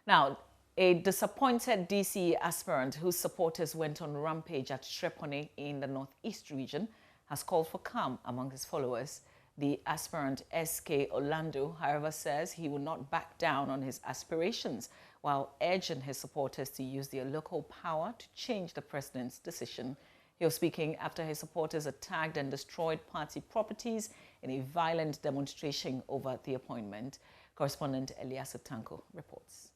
Now, a disappointed DCE aspirant whose supporters went on rampage at Trepone in the northeast region has called for calm among his followers. The aspirant SK Orlando, however, says he will not back down on his aspirations while urging his supporters to use their local power to change the president's decision. He was speaking after his supporters attacked and destroyed party properties in a violent demonstration over the appointment. Correspondent Elias Tanko reports.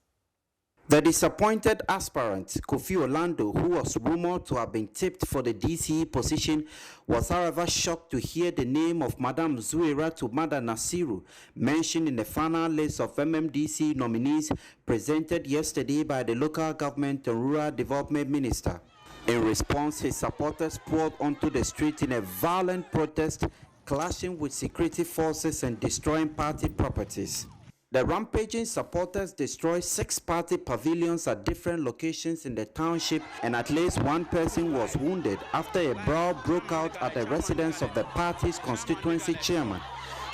The disappointed aspirant, Kofi Orlando, who was rumored to have been tipped for the DCE position, was however shocked to hear the name of Madam Zuera to Madam Nasiru mentioned in the final list of MMDC nominees presented yesterday by the local government and rural development minister. In response, his supporters poured onto the street in a violent protest, clashing with security forces and destroying party properties. The rampaging supporters destroyed 6 party pavilions at different locations in the township, and at least one person was wounded after a brawl broke out at the residence of the party's constituency chairman,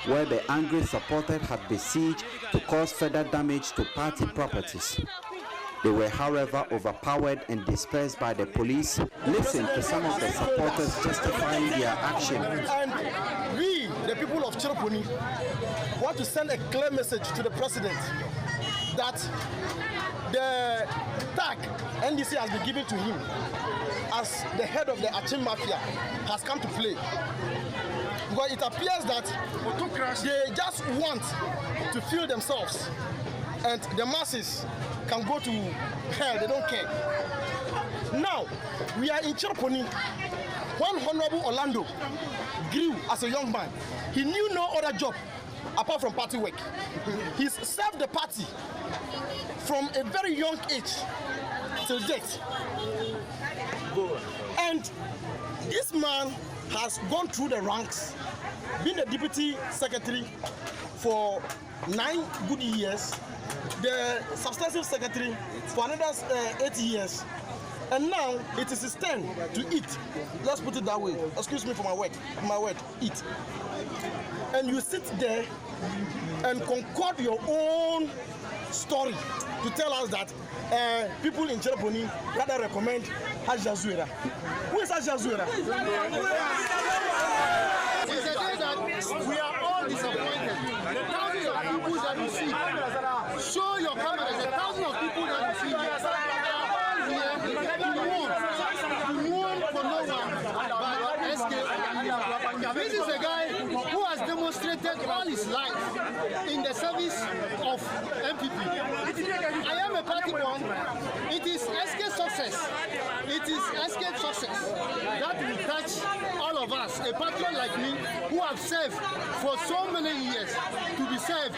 where the angry supporters had besieged to cause further damage to party properties. They were, however, overpowered and dispersed by the police. Listen to some of the supporters justifying their action. And we, the people of Trepone, want to send a clear message to the president that the tag NDC has been given to him as the head of the Achin Mafia has come to play. Because it appears that they just want to feel themselves and the masses can go to hell, they don't care. Now, we are in Trepone when Honorable Orlando grew as a young man. He knew no other job apart from party work. He's served the party from a very young age till death. And this man has gone through the ranks, been the deputy secretary for 9 good years, the substantive secretary for another 8 years, and now it is his turn to eat. Let's put it that way. Excuse me for my word, eat. And you sit there and concoct your own story to tell us that people in Trepone rather recommend Hajja Zuera. Who is Hajja Zuera? It's a day that we are all disappointed. The thousands of people that you see, show your cameras, the thousands of people that you see are all here to mourn for no one but SK. This is a guy who has demonstrated all his life in the service of MPP. I am a party born. It is SK success. It is SK success that will touch all of us, a patriot like me who have served for so many years to be served.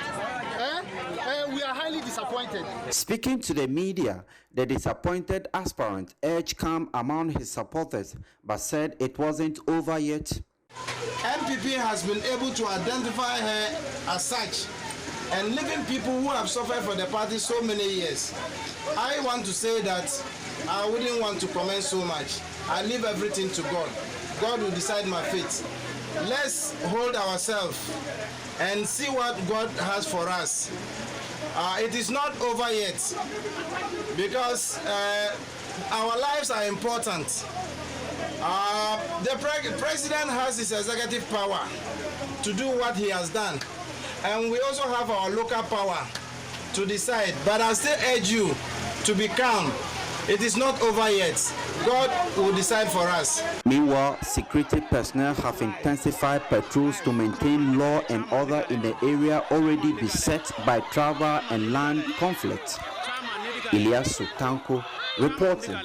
We are highly disappointed. Speaking to the media, the disappointed aspirant urged calm among his supporters, but said it wasn't over yet. MPP has been able to identify her as such and leaving people who have suffered for the party so many years. I want to say that I wouldn't want to comment so much. I leave everything to God. God will decide my fate. Let's hold ourselves and see what God has for us. It is not over yet because our lives are important. The president has his executive power to do what he has done, and we also have our local power to decide. But I still urge you to be calm. It is not over yet. God will decide for us. Meanwhile, security personnel have intensified patrols to maintain law and order in the area already beset by travel and land conflict. Elias Tanko reporting.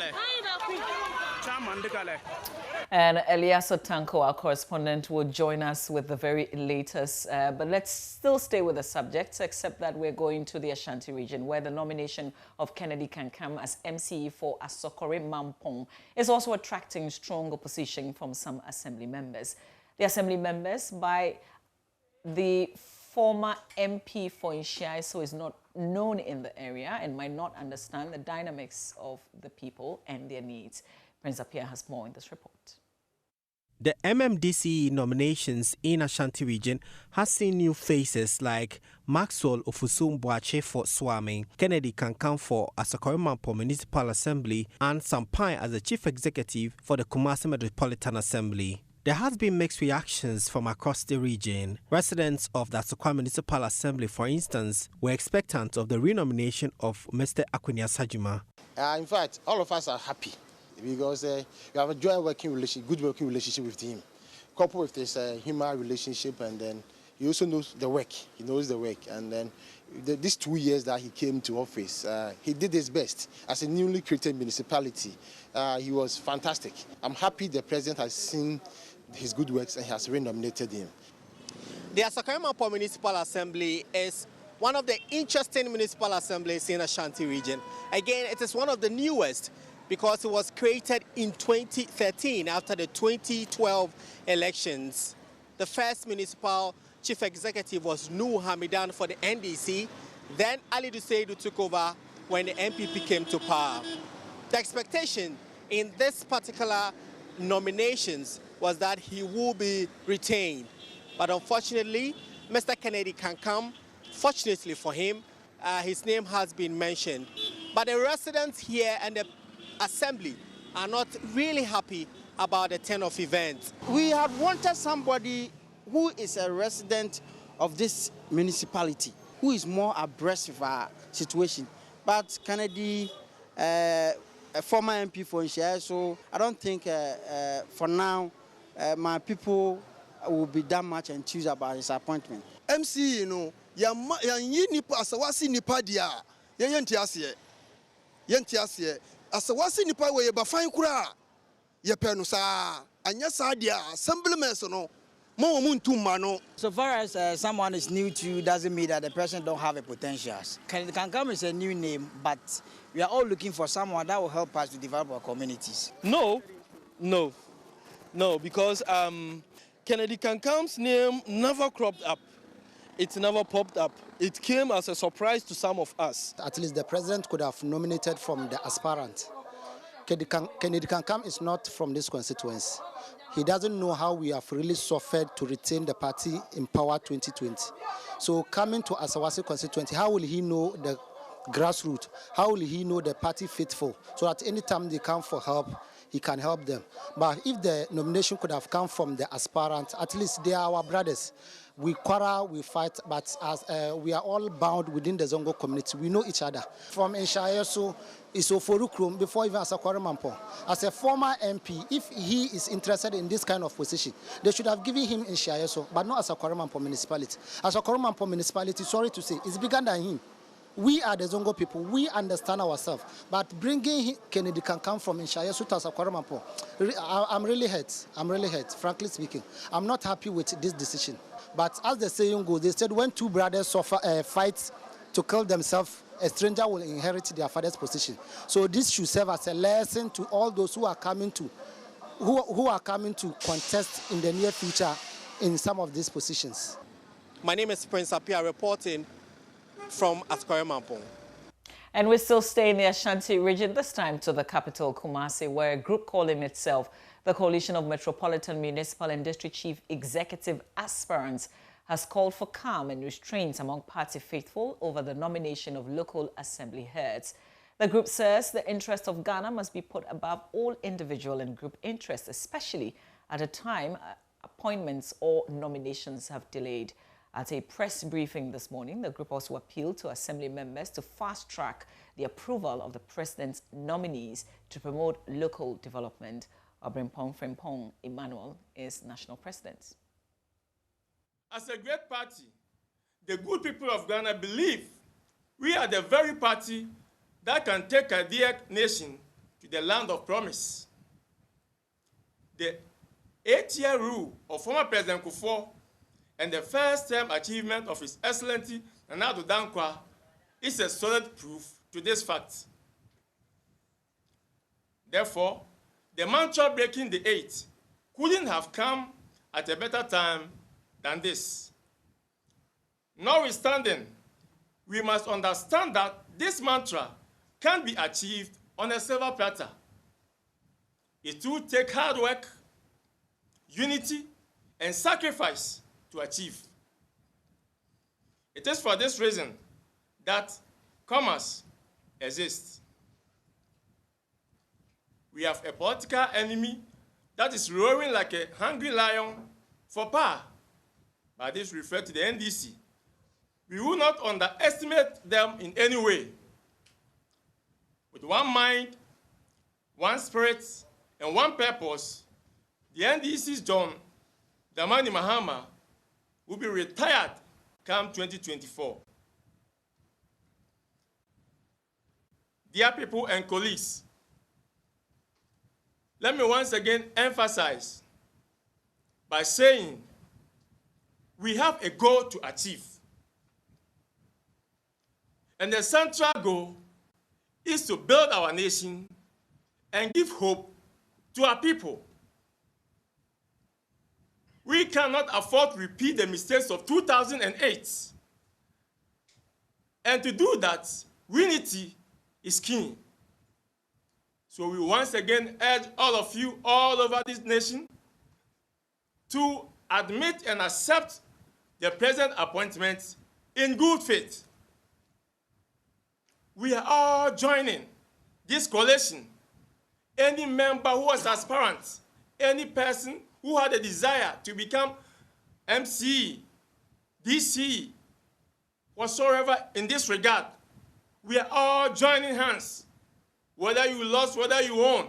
And Elias Tanko, our correspondent, will join us with the very latest. But let's still stay with the subject, except that we're going to the Ashanti region, where the nomination of Kennedy Kankam as MCE for Asokore Mampong is also attracting strong opposition from some assembly members. The assembly members, by the former MP for Inshiaiso, is not known in the area and might not understand the dynamics of the people and their needs. Prince Appiah has more in this report. The MMDC nominations in Ashanti region has seen new faces like Maxwell Ofusum-Boakye for Swami, Kennedy Kankam for Asokore-Mampo Municipal Assembly, and Sampai as the Chief Executive for the Kumasi Metropolitan Assembly. There has been mixed reactions from across the region. Residents of the Asokore Municipal Assembly, for instance, were expectant of the renomination of Mr. Akwini Sajuma. In fact, all of us are happy because we have a good working relationship with him, coupled with this human relationship, and then he also knows the work. He knows the work, and then these 2 years that he came to office, he did his best as a newly created municipality. He was fantastic. I'm happy the president has seen his good works and has renominated him. The Asokore-Mampo Municipal Assembly is one of the interesting municipal assemblies in Ashanti region. Again, it is one of the newest because it was created in 2013 after the 2012 elections. The first municipal chief executive was Nuhu Hamidan for the NDC. Then Ali Duseidu took over when the NPP came to power. The expectation in this particular nominations was that he will be retained. But unfortunately, Mr. Kennedy Kankam, fortunately for him, his name has been mentioned. But the residents here and the assembly are not really happy about the turn of events. We had wanted somebody who is a resident of this municipality, who is more abreast of our situation. But Kennedy, a former MP for Nshia, so I don't think for now my people will be that much enthused about his appointment. MC, you know, yan nipa asawasi nipa dia yentiase asawasi nipa we ba fan kura ye pe no sa anya sa dia assemblymen no mo muntu ma no. So far as someone is new to you doesn't mean that the person don't have a potentials. Kankam is a new name, but we are all looking for someone that will help us to develop our communities. No, because Kennedy Kankam's name never cropped up. It never popped up. It came as a surprise to some of us. At least the president could have nominated from the aspirant. Kennedy Kankam is not from this constituency. He doesn't know how we have really suffered to retain the party in power 2020. So coming to Asawasi constituency, how will he know the grassroots? How will he know the party faithful? So that any time they come for help, he can help them. But if the nomination could have come from the aspirant, at least they are our brothers. We quarrel, we fight, but as we are all bound within the Zongo community. We know each other. From Nshayeso, is Oforukrum, before even Asokore-Mampo. As a former MP, if he is interested in this kind of position, they should have given him Nshayeso, but not Asokore-Mampo municipality. Asokore-Mampo municipality, sorry to say, is bigger than him. We are the Zongo people. We understand ourselves. But bringing Kennedy Kankam from Nshayeso to Asokore-Mampo, I'm really hurt. I'm really hurt, frankly speaking. I'm not happy with this decision. But as the saying goes, they said when two brothers fight to kill themselves, a stranger will inherit their father's position. So this should serve as a lesson to all those who are coming to contest in the near future in some of these positions. My name is Prince Apia, reporting from Asokore-Mampo. And we still stay in the Ashanti region, this time to the capital, Kumasi, where a group calling itself the Coalition of Metropolitan Municipal and District Chief Executive Aspirants has called for calm and restraint among party faithful over the nomination of local assembly heads. The group says the interest of Ghana must be put above all individual and group interests, especially at a time appointments or nominations have delayed. At a press briefing this morning, the group also appealed to assembly members to fast-track the approval of the president's nominees to promote local development. Obrimpong Frimpong Emmanuel is national president. As a great party, the good people of Ghana believe we are the very party that can take a dear nation to the land of promise. The 8-year rule of former President Kufuor and the first-term achievement of His Excellency Nana Addo Dankwa is a solid proof to this fact. Therefore, the mantra breaking the 8 couldn't have come at a better time than this. Notwithstanding, we must understand that this mantra can't be achieved on a silver platter. It will take hard work, unity, and sacrifice to achieve. It is for this reason that commerce exists. We have a political enemy that is roaring like a hungry lion for power. By this refer to the NDC. We will not underestimate them in any way. With one mind, one spirit, and one purpose, the NDC's John Dramani Mahama will be retired come 2024. Dear people and colleagues, let me once again emphasize by saying we have a goal to achieve. And the central goal is to build our nation and give hope to our people. We cannot afford to repeat the mistakes of 2008. And to do that, unity is key. So we once again urge all of you all over this nation to admit and accept the present appointments in good faith. We are all joining this coalition. Any member who was aspirant, any person who had a desire to become MC, DC, whatsoever in this regard, we are all joining hands, whether you lost, whether you won.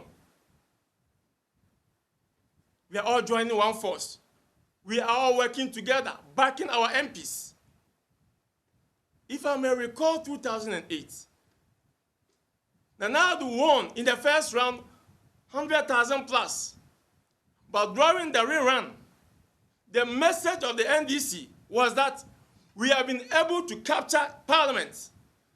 We are all joining one force. We are all working together, backing our MPs. If I may recall 2008, Nanadu won in the first round 100,000 plus. But during the rerun, the message of the NDC was that we have been able to capture parliament.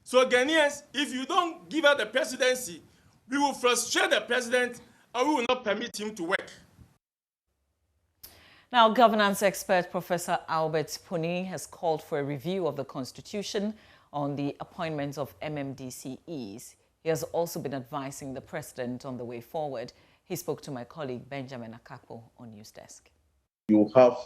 So Ghanaians, if you don't give us the presidency, we will frustrate the president and we will not permit him to work. Now, governance expert Professor Albert Puni has called for a review of the Constitution on the appointments of MMDCEs. He has also been advising the president on the way forward. He spoke to my colleague Benjamin Akapo on News Desk. You have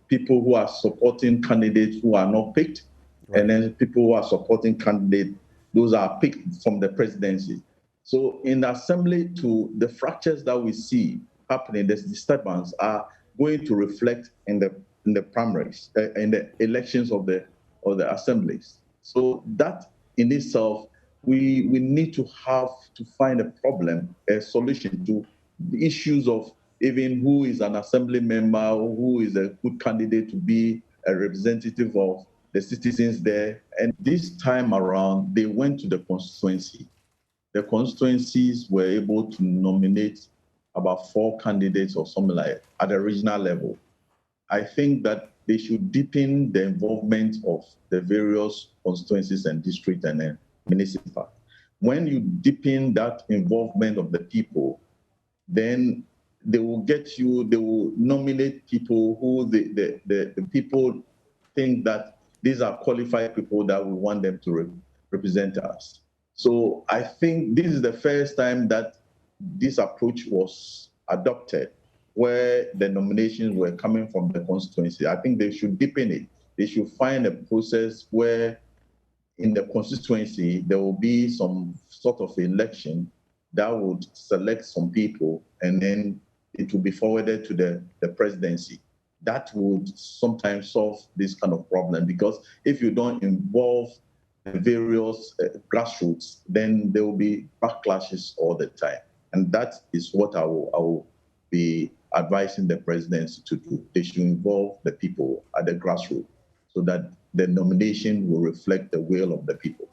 people who are supporting candidates who are not picked, right, and then people who are supporting candidates, those are picked from the presidency. So in the assembly, to the fractures that we see happening, this disturbance are going to reflect in the primaries, in the elections of the assemblies. So that in itself, we need to have to find a problem, a solution to the issues of even who is an assembly member, who is a good candidate to be a representative of the citizens there. And this time around, they went to the constituency. The constituencies were able to nominate about 4 candidates or something like that at the regional level. I think that they should deepen the involvement of the various constituencies and district and municipal. When you deepen that involvement of the people, then they will nominate people who the people think that these are qualified people that we want them to represent us. So I think this is the first time that this approach was adopted, where the nominations were coming from the constituency. I think they should deepen it. They should find a process where in the constituency, there will be some sort of election that would select some people, and then it will be forwarded to the presidency. That would sometimes solve this kind of problem, because if you don't involve the various grassroots, then there will be backlashes all the time. And that is what I will be advising the presidency to do. They should involve the people at the grassroots so that the nomination will reflect the will of the people.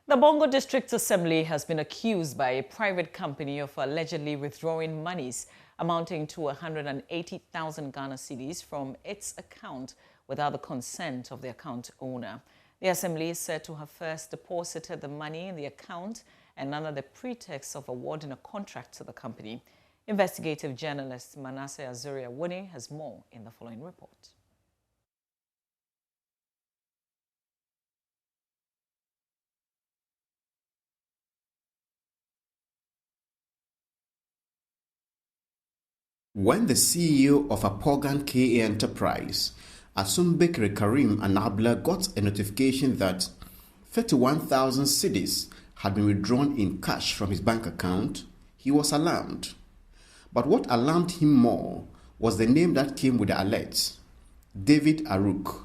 The Bongo District Assembly has been accused by a private company of allegedly withdrawing monies amounting to 180,000 Ghana cedis from its account without the consent of the account owner. The assembly is said to have first deposited the money in the account and under the pretext of awarding a contract to the company. Investigative journalist Manasseh Azuria Wune has more in the following report. When the CEO of Apogan KA Enterprise, Asumbekere Karim Anabla, got a notification that 31,000 cedis had been withdrawn in cash from his bank account, he was alarmed. But what alarmed him more was the name that came with the alert, David Aruk.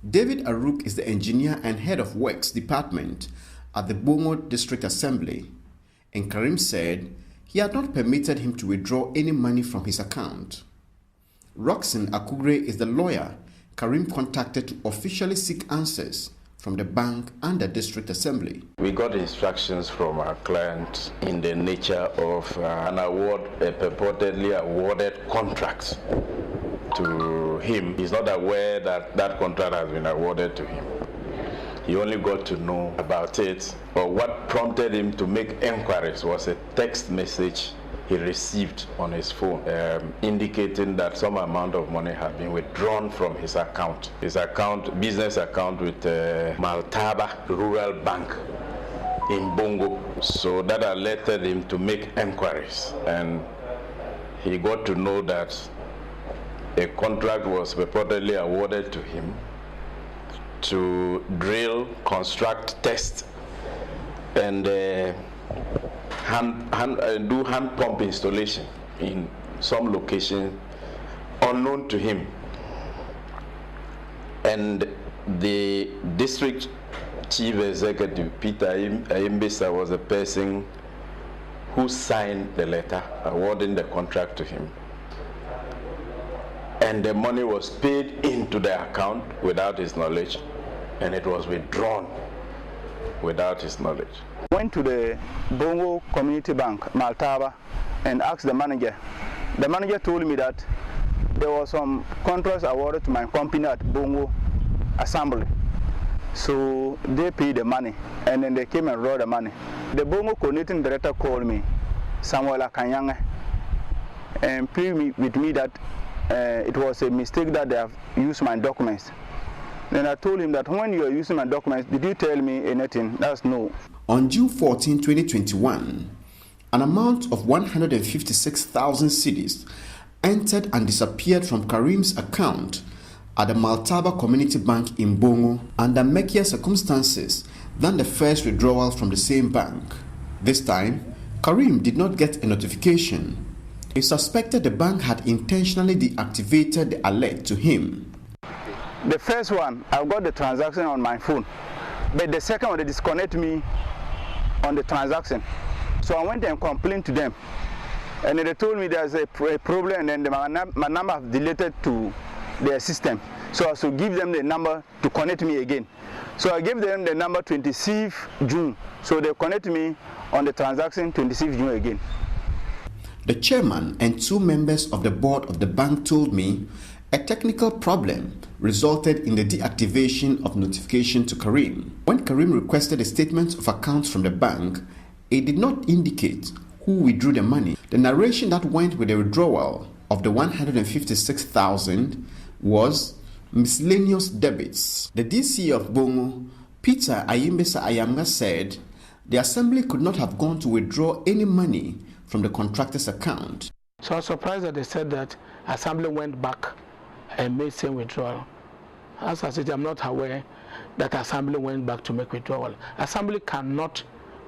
David Aruk is the engineer and head of works department at the Bongo District Assembly, and Karim said he had not permitted him to withdraw any money from his account. Roxanne Akugre is the lawyer Karim contacted to officially seek answers from the bank and the district assembly. We got instructions from our client in the nature of an award, a purportedly awarded contract to him. He's not aware that that contract has been awarded to him. He only got to know about it, but what prompted him to make enquiries was a text message he received on his phone indicating that some amount of money had been withdrawn from his account, business account with Maltaba Rural Bank in Bongo. So that alerted him to make enquiries, and he got to know that a contract was purportedly awarded to him to drill, construct, test, and do hand pump installation in some location unknown to him. And the district chief executive, Peter Ayimbisa, was the person who signed the letter awarding the contract to him. And the money was paid into the account without his knowledge, and it was withdrawn without his knowledge. Went to the Bongo Community Bank, Maltaba, and asked the manager. The manager told me that there was some contracts awarded to my company at Bongo Assembly. So they paid the money, and then they came and wrote the money. The Bongo coordinating director called me, Samuel Akanyanga, and pleaded with me that it was a mistake that they have used my documents. Then I told him that when you are using my documents, did you tell me anything? That's no. On June 14, 2021, an amount of 156,000 cedis entered and disappeared from Karim's account at the Maltaba Community Bank in Bongo under murkier circumstances than the first withdrawal from the same bank. This time, Karim did not get a notification. He suspected the bank had intentionally deactivated the alert to him. The first one, I've got the transaction on my phone, but the second one, they disconnect me on the transaction. So I went and complained to them, and they told me there's a problem, and then my number have deleted to their system. So I should give them the number to connect me again. So I gave them the number 26th June. So they connect me on the transaction 26th June again. The chairman and two members of the board of the bank told me a technical problem resulted in the deactivation of notification to Karim. When Karim requested a statement of accounts from the bank, it did not indicate who withdrew the money. The narration that went with the withdrawal of the 156,000 was miscellaneous debits. The DC of Bongo, Peter Ayimbisa Ayamga, said the assembly could not have gone to withdraw any money from the contractor's account. So I was surprised that they said that assembly went back and made same withdrawal. As I said, I'm not aware that assembly went back to make withdrawal. Assembly cannot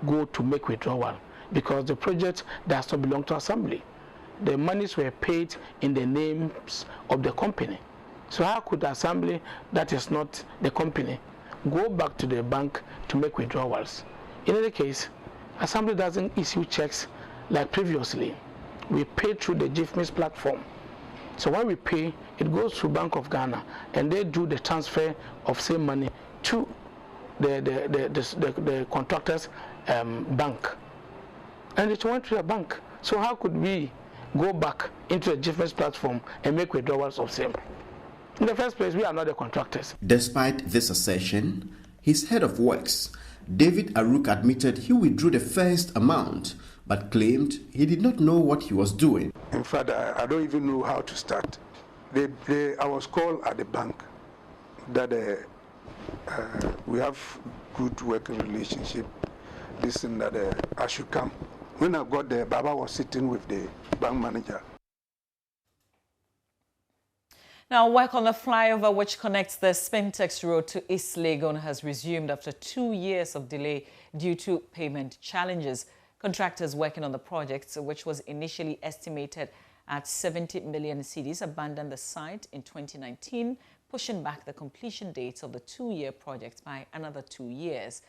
go to make withdrawal because the project does not belong to assembly. The monies were paid in the names of the company. So how could assembly, that is not the company, go back to the bank to make withdrawals? In any case, assembly doesn't issue checks like previously. We pay through the GIFMIS platform. So when we pay, it goes through Bank of Ghana, and they do the transfer of same money to the contractor's bank. And it went to the bank. So how could we go back into the GIFMIS platform and make withdrawals of same? In the first place, we are not the contractors. Despite this assertion, his head of works, David Aruk, admitted he withdrew the first amount, but claimed he did not know what he was doing. In fact, I don't even know how to start. I was called at the bank that we have good working relationship, this and that I should come. When I got there, Baba was sitting with the bank manager. Now, work on the flyover which connects the Spintex road to East Legon has resumed after 2 years of delay due to payment challenges. Contractors working on the project, which was initially estimated at 70 million cedis, abandoned the site in 2019, pushing back the completion dates of the 2-year project by another 2 years.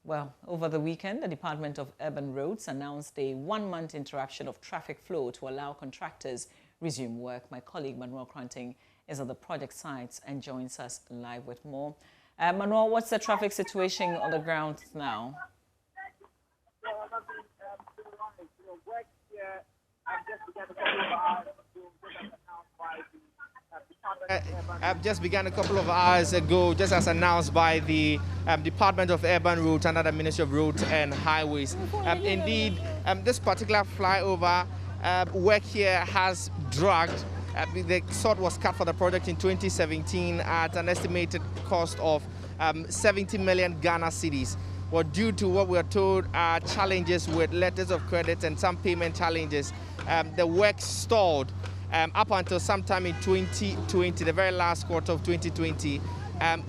Well, over the weekend, the Department of Urban Roads announced a 1-month interruption of traffic flow to allow contractors resume work. My colleague Manuel Cranting is at the project sites and joins us live with more. Manuel, what's the traffic situation on the ground now? I've just begun a couple of hours ago, just as announced by the Department of Urban Roads and the Ministry of Roads and Highways. Indeed, this particular flyover work here has dragged. The sod was cut for the project in 2017 at an estimated cost of 70 million Ghana cedis. Well, due to what we are told are challenges with letters of credit and some payment challenges, the work stalled up until sometime in 2020, the very last quarter of 2020,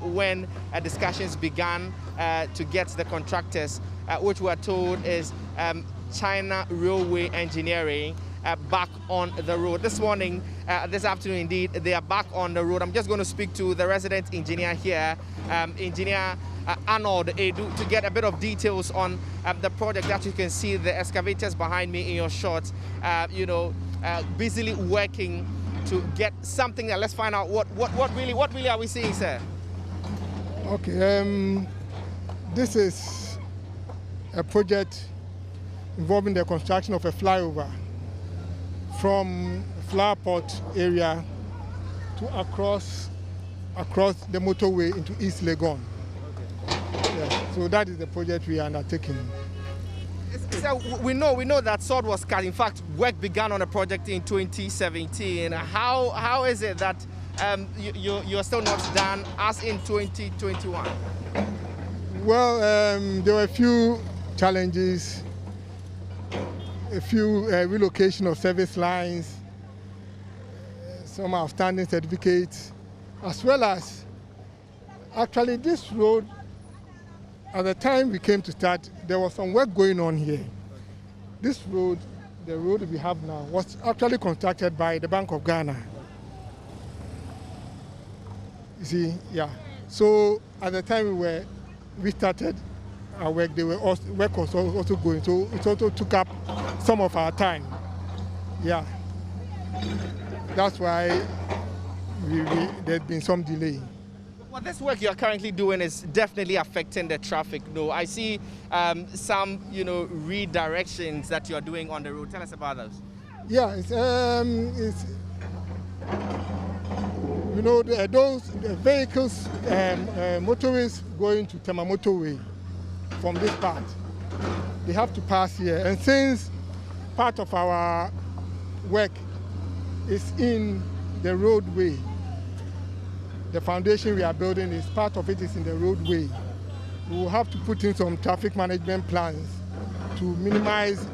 when discussions began to get the contractors, which we are told is China Railway Engineering, back on the road. This morning, this afternoon, indeed, they are back on the road. I'm just going to speak to the resident engineer here, Engineer Arnold Edu, to get a bit of details on the project. That you can see the excavators behind me in your shot, busily working to get something. Let's find out what really are we seeing, sir? Okay, this is a project involving the construction of a flyover from Flowerport area to across the motorway into East Legon. Yeah, so that is the project we are undertaking. So we know that sod was cut. In fact, work began on the project in 2017. How is it that you're still not done as in 2021? Well, there were a few challenges, a few relocation of service lines, some outstanding certificates, as well as actually this road. At the time we came to start, there was some work going on here. This road, the road we have now, was actually constructed by the Bank of Ghana. You see, yeah. So at the time we started our work, work was also going. So it also took up some of our time. Yeah. That's why there's been some delay. Well, this work you're currently doing is definitely affecting the traffic. No, I see some, redirections that you're doing on the road. Tell us about those. Yeah, those vehicles, motorists going to Tema Motorway from this part, they have to pass here. And since part of our work is in the roadway, the foundation we are building is part of it is in the roadway. We will have to put in some traffic management plans to minimize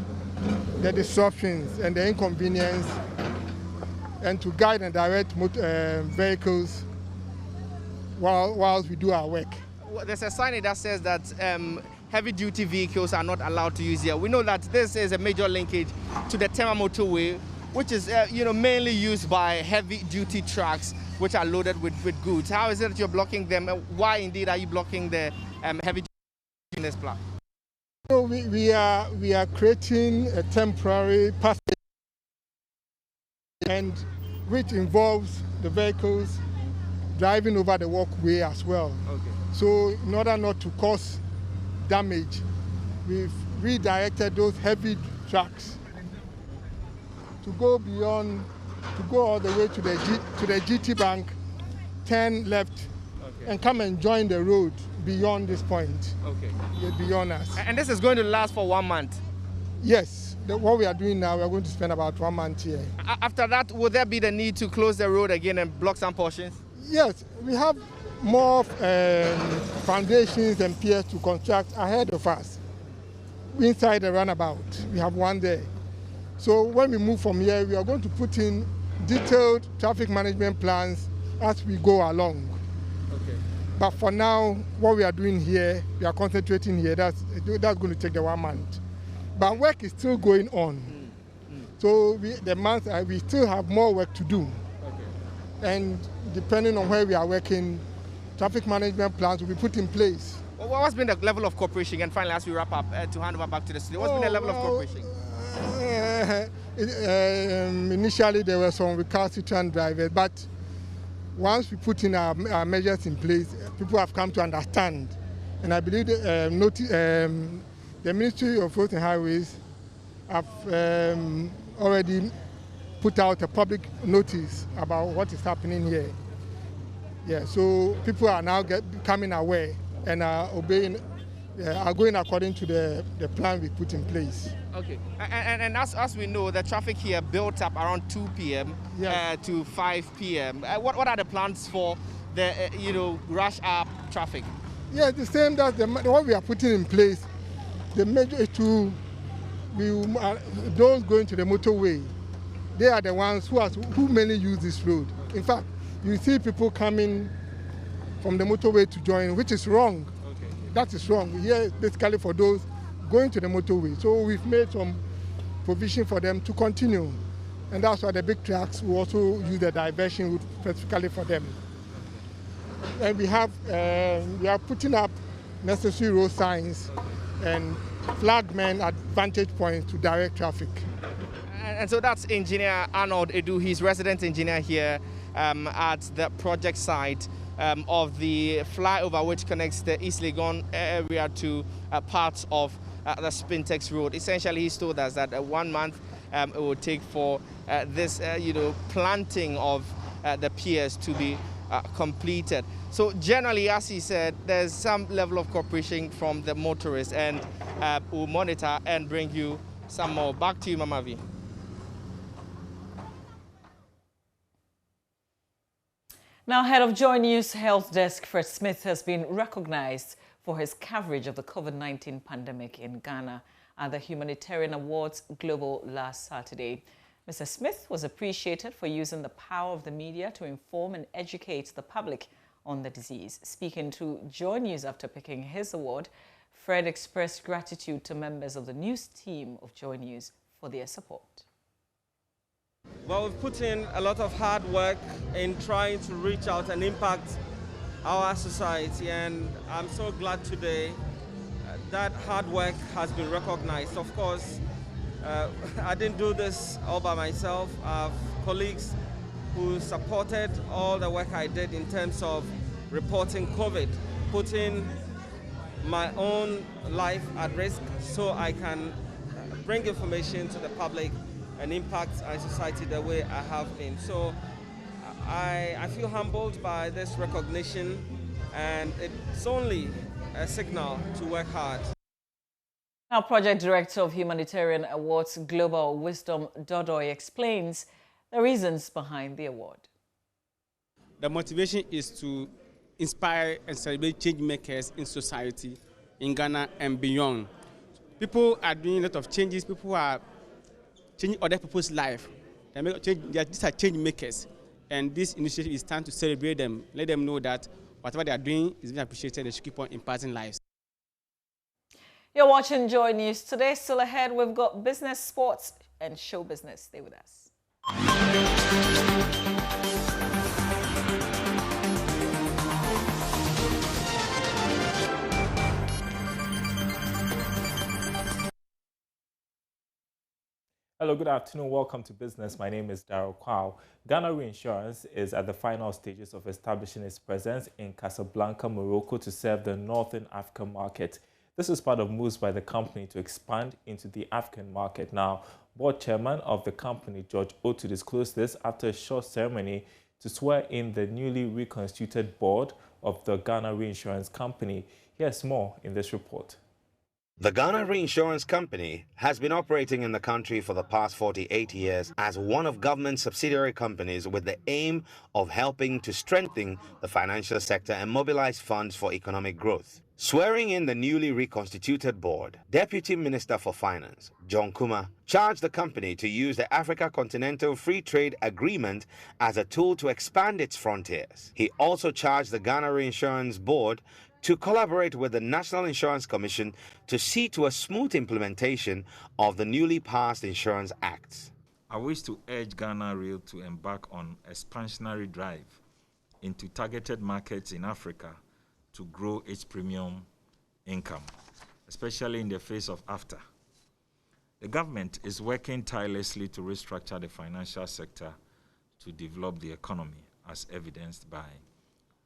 the disruptions and the inconvenience and to guide and direct vehicles whilst we do our work. Well, there's a sign that says that heavy-duty vehicles are not allowed to use here. We know that this is a major linkage to the Tema Motorway, which is mainly used by heavy-duty trucks which are loaded with goods. How is it that you're blocking them? Why indeed are you blocking the heavy-duty in this block? So we are creating a temporary passage, and which involves the vehicles driving over the walkway as well. Okay. So in order not to cause damage, we've redirected those heavy trucks to go beyond, to go all the way to the GT Bank, turn left, okay, and come and join the road beyond this point. Okay. Beyond us. And this is going to last for 1 month? Yes. What we are doing now, we are going to spend about 1 month here. After that, will there be the need to close the road again and block some portions? Yes. We have more foundations and piers to construct ahead of us. Inside the runabout, we have one there. So when we move from here, we are going to put in detailed traffic management plans as we go along. Okay. But for now, what we are doing here, we are concentrating here. That's going to take the 1 month. But work is still going on. So we still have more work to do. Okay. And depending on where we are working, traffic management plans will be put in place. Well, what's been the level of cooperation? And finally, as we wrap up, to hand over back to the studio, what's been the level of cooperation? Initially, there were some recalcitrant drivers, but once we put in our measures in place, people have come to understand. And I believe the Ministry of Roads and Highways have already put out a public notice about what is happening here. Yeah, so people are now becoming aware and are obeying, are going according to the plan we put in place. Okay, and as we know, the traffic here built up around 2 p.m. To 5 p.m. What are the plans for the rush hour traffic? Yeah, the same. That's what we are putting in place. The major to those going to the motorway. They are the ones who mainly use this road. In fact, you see people coming from the motorway to join, which is wrong. Okay. That is wrong. Here is basically for those going to the motorway. So we've made some provision for them to continue. And that's why the big trucks will also use the diversion route specifically for them. And we are putting up necessary road signs and flagmen at vantage points to direct traffic. And so that's Engineer Arnold Edu. He's resident engineer here at the project site of the flyover, which connects the East Legon area to parts of the Spintex road. Essentially, he's told us that 1 month it will take for this, planting of the piers to be completed. So generally, as he said, there's some level of cooperation from the motorists, and we'll monitor and bring you some more. Back to you, Mama V. Now, head of Joy News Health Desk, Fred Smith, has been recognized for his coverage of the COVID-19 pandemic in Ghana at the Humanitarian Awards Global last Saturday. Mr. Smith was appreciated for using the power of the media to inform and educate the public on the disease. Speaking to Joy News after picking his award, Fred expressed gratitude to members of the news team of Joy News for their support. Well, we've put in a lot of hard work in trying to reach out and impact our society, and I'm so glad today that hard work has been recognized. Of course, I didn't do this all by myself. I have colleagues who supported all the work I did in terms of reporting COVID, putting my own life at risk so I can bring information to the public and impact our society the way I have been. So I feel humbled by this recognition, and it's only a signal to work hard. Now, Project Director of Humanitarian Awards Global Wisdom Dodoy explains the reasons behind the award. The motivation is to inspire and celebrate change makers in society, in Ghana and beyond. People are doing a lot of changes. People are changing other people's life. These are change makers, and this initiative is time to celebrate them, let them know that whatever they are doing is being appreciated. They should keep on impacting lives. You're watching Joy News today. Still ahead, we've got business, sports, and show business. Stay with us. Hello, good afternoon. Welcome to Business. My name is Darryl Kwao. Ghana Reinsurance is at the final stages of establishing its presence in Casablanca, Morocco, to serve the Northern African market. This is part of moves by the company to expand into the African market. Now, board chairman of the company, George Otu, disclosed this after a short ceremony to swear in the newly reconstituted board of the Ghana Reinsurance Company. Here's more in this report. The Ghana Reinsurance Company has been operating in the country for the past 48 years as one of government subsidiary companies with the aim of helping to strengthen the financial sector and mobilize funds for economic growth. Swearing in the newly reconstituted board, Deputy Minister for Finance, John Kuma, charged the company to use the Africa Continental Free Trade Agreement as a tool to expand its frontiers. He also charged the Ghana Reinsurance Board to collaborate with the National Insurance Commission to see to a smooth implementation of the newly passed Insurance Acts. I wish to urge Ghana Rail to embark on an expansionary drive into targeted markets in Africa to grow its premium income, especially in the face of AFTA. The government is working tirelessly to restructure the financial sector to develop the economy, as evidenced by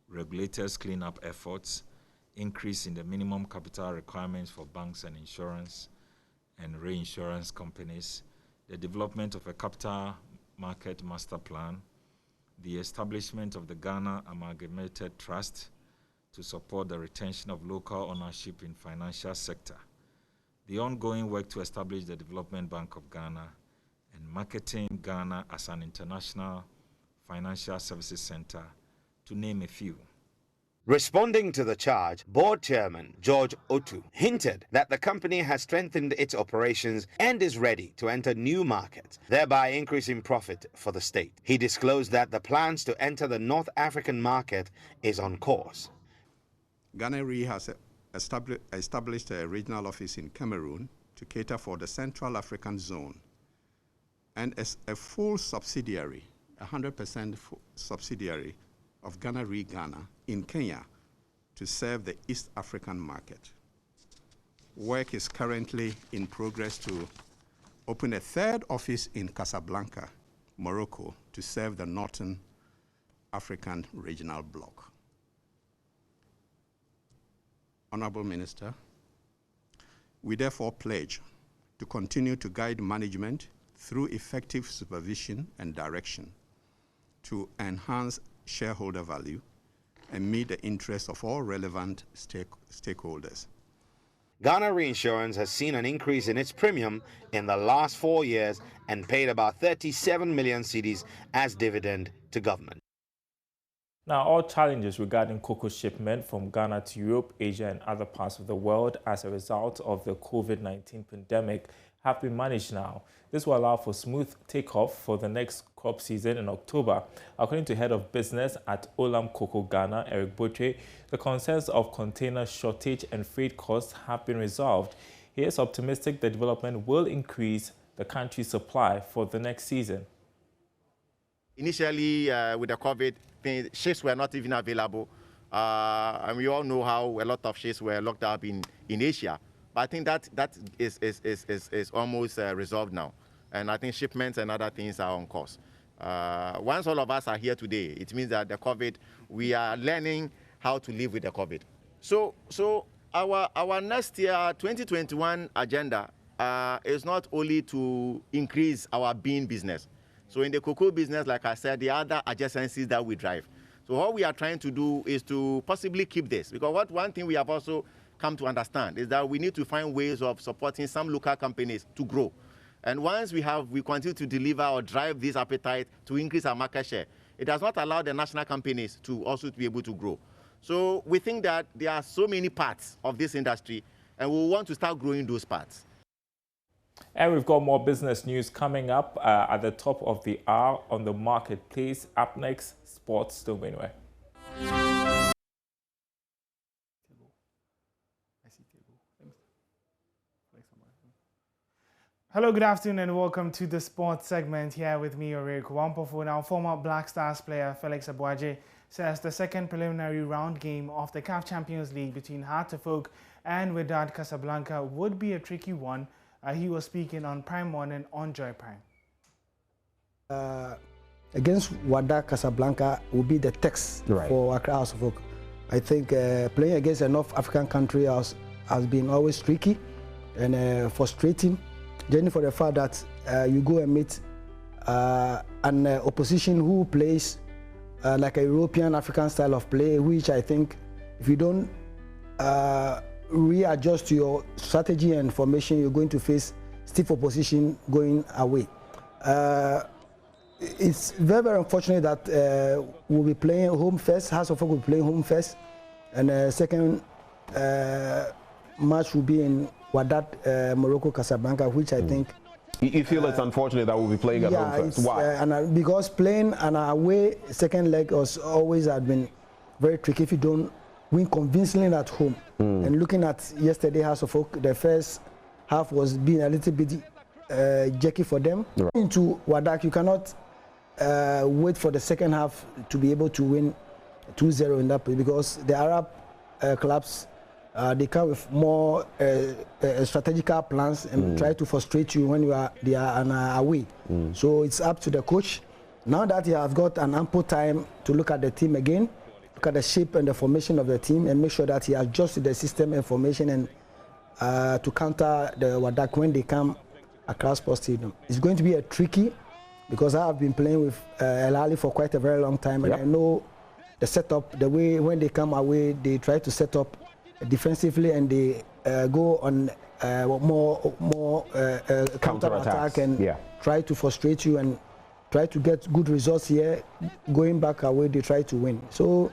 regulators' cleanup efforts, increase in the minimum capital requirements for banks and insurance and reinsurance companies, the development of a capital market master plan, the establishment of the Ghana Amalgamated Trust to support the retention of local ownership in financial sector, the ongoing work to establish the Development Bank of Ghana, and marketing Ghana as an international financial services center, to name a few. Responding to the charge, board chairman George Otu hinted that the company has strengthened its operations and is ready to enter new markets, thereby increasing profit for the state. He disclosed that the plans to enter the North African market is on course. Ghana Re has established a regional office in Cameroon to cater for the Central African zone, and as a full subsidiary, 100% subsidiary of Ghana Re Ghana in Kenya to serve the East African market. Work is currently in progress to open a third office in Casablanca, Morocco, to serve the Northern African regional bloc. Honorable Minister, we therefore pledge to continue to guide management through effective supervision and direction to enhance shareholder value and meet the interests of all relevant stakeholders. Ghana Reinsurance has seen an increase in its premium in the last 4 years and paid about 37 million cedis as dividend to government. Now, all challenges regarding cocoa shipment from Ghana to Europe, Asia and other parts of the world as a result of the COVID-19 pandemic have been managed now. This will allow for smooth takeoff for the next crop season in October. According to Head of Business at Olam Cocoa Ghana, Eric Botre, the concerns of container shortage and freight costs have been resolved. He is optimistic the development will increase the country's supply for the next season. Initially, with the COVID, ships were not even available. And we all know how a lot of ships were locked up in Asia. But I think that is almost resolved now. And I think shipments and other things are on course. Once all of us are here today, it means that the COVID, we are learning how to live with the COVID. So our next year, 2021 agenda is not only to increase our bean business. So in the cocoa business, like I said, the other adjacencies that we drive. So what we are trying to do is to possibly keep this. Because one thing we have also come to understand is that we need to find ways of supporting some local companies to grow. And once we continue to deliver or drive this appetite to increase our market share, it does not allow the national companies to also be able to grow. So we think that there are so many parts of this industry, and we want to start growing those parts. And we've got more business news coming up at the top of the hour on the marketplace. Up next, sports. Don't go anywhere. Hello, good afternoon, and welcome to the sports segment. Here with me, Oric Wampofo. Now, former Black Stars player Felix Abuaje says the second preliminary round game of the CAF Champions League between Hearts of Oak and Wydad Casablanca would be a tricky one. He was speaking on Prime 1 and on Joy Prime. Against Wydad Casablanca will be the text for Accra House of Oak. I think playing against a North African country has been always tricky and frustrating. Generally for the fact that you go and meet an opposition who plays like a European African style of play, which I think if you don't readjust to your strategy and formation, you're going to face stiff opposition going away. It's very, very unfortunate that we'll be playing home first. House of Oak will be playing home first, and second match will be in Wydad, Morocco, Casablanca, which I think. You feel it's unfortunate that we'll be playing at home first. Why? Because playing an away second leg has always been very tricky if you don't win convincingly at home. And looking at yesterday House of Oak, the first half was being a little bit jerky for them. Right. Into Wydad, you cannot wait for the second half to be able to win 2-0 in that place, because the Arab clubs, they come with more strategical plans and try to frustrate you when they are away. So it's up to the coach. Now that he has got an ample time to look at the team again, look at the shape and the formation of the team, and make sure that he adjusts to the system and formation and to counter the Wydad when they come across Sports Stadium. It's going to be a tricky, because I have been playing with El Ahly for quite a very long time, and I know the setup, the way when they come away, they try to set up defensively and they go on more counter attack and try to frustrate you and try to get good results here. Going back away, they try to win. So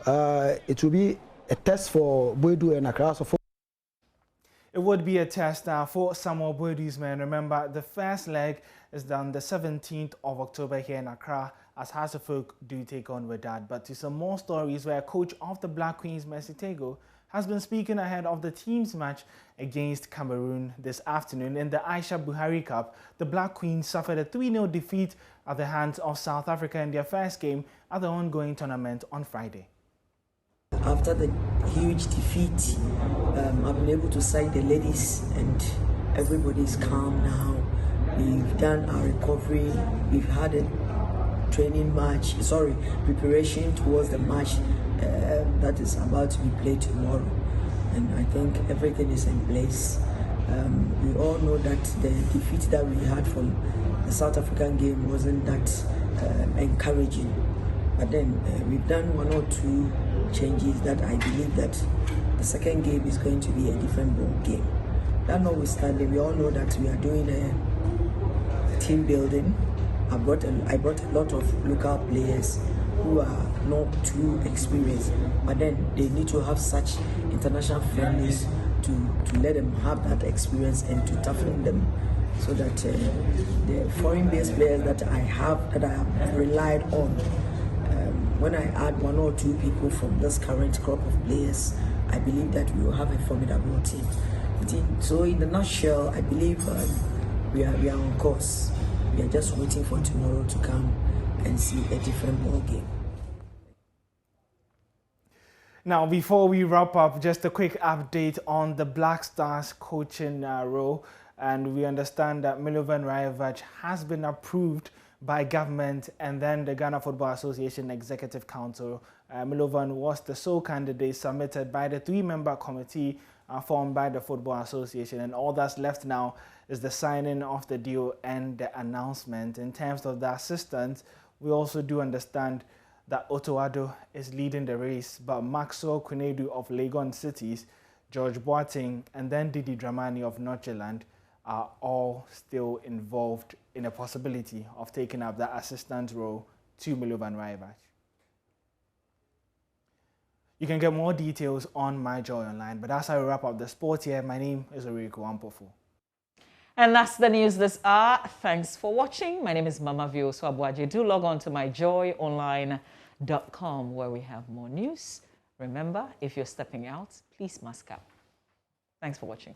it will be a test for Boedu and Accra. It would be a test for Samuel Boedu's men. Remember, the first leg is on the 17th of October here in Accra, as House of Oak do take on Wydad. But to some more stories where coach of the Black Queens, Mercy Tego, has been speaking ahead of the team's match against Cameroon this afternoon. In the Aisha Buhari Cup, the Black Queens suffered a 3-0 defeat at the hands of South Africa in their first game at the ongoing tournament on Friday. After the huge defeat, I've been able to cite the ladies and everybody's calm now. We've done our recovery. We've had a preparation towards the match that is about to be played tomorrow. And I think everything is in place. We all know that the defeat that we had from the South African game wasn't that encouraging. But then we've done 1 or 2 changes that I believe that the second game is going to be a different ball game. That notwithstanding, we all know that we are doing a team building. I brought a lot of local players who are not too experienced, but then they need to have such international friendlies to let them have that experience and to toughen them, so that the foreign-based players that I have relied on, when I add 1 or 2 people from this current crop of players, I believe that we will have a formidable team. So in the nutshell, I believe we are on course. We are just waiting for tomorrow to come and see a different ball game. Now, before we wrap up, just a quick update on the Black Stars coaching role. And we understand that Milovan Rajevac has been approved by government and then the Ghana Football Association Executive Council. Milovan was the sole candidate submitted by the 3-member committee formed by the Football Association, and all that's left now is the signing of the deal and the announcement. In terms of the assistants, we also do understand that Otto Addo is leading the race, but Maxwell Kwenedu of Legon Cities, George Boateng, and then Didi Dramani of Northland are all still involved in a possibility of taking up that assistant role to Milovan Rajevac. You can get more details on My Joy Online, but that's how we wrap up the sport here. My name is Oriko Ampofu. And that's the news this hour. Thanks for watching. My name is Mama Vio Swabwaji. Do log on to myjoyonline.com where we have more news. Remember, if you're stepping out, please mask up. Thanks for watching.